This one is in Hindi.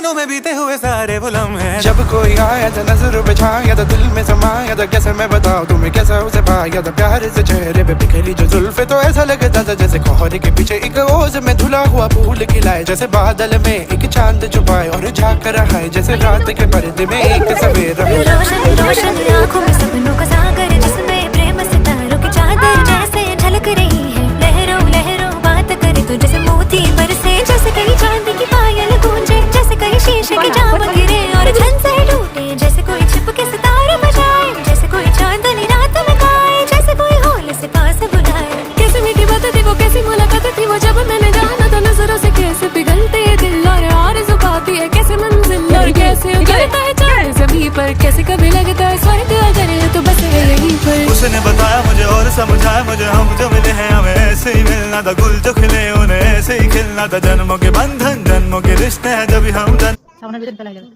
नैनों में बीते हुए सारे वो लम्हे। जब कोई आया था नजर बिछाया था दिल में समाया था, कैसे मैं बताऊं तुम्हें कैसा उसे पाया था। प्यार से चेहरे पे बिखरी जो जुल्फे तो ऐसा लगता था जैसे कोहरे के पीछे एक ओस में धुला हुआ फूल खिलाए, जैसे बादल में एक चांद छुपाए और झांक रहा है जैसे रात के पर्दे में एक सवेरा। रोशन रोशन आँखों में सपनों का सागर, जिसमें प्रेम सितारों की चादर जैसे झलक रही है। लहरों लहरों बात करे तो जैसे मोती बरसे, जैसे कहीं चांदी की पायल गूंजे, जैसे कहीं शीशे की जाम गिरे और झन से टूटे, जैसे कोई छिप के सितारे बजाए, जैसे कोई चांदनी रात में गाए, जैसे कोई होल से पास बुलाए। कैसी मीठी बात थी वो, कैसी मुलाकात थी वो, जब मैंने जाना था नजरों से कैसे पिघलते दिल और आरज़ू पाती है कैसे मंजिल और कैसे उतरता है चांद ज़मीं पर, कैसे कभी लगता है स्वर्ग अगर है तो बस है यहीं पर। उसने बताया मुझे और समझाया मुझे, हम जो मिले हैं हमें ऐसे ही मिलना था। गुल जो खिले उन्हें ऐसे ही खिलना था। जन्मों के बंधन जन्मों के रिश्ते हैं जब हम সামনের ভিতরে ফেলাই যাবে।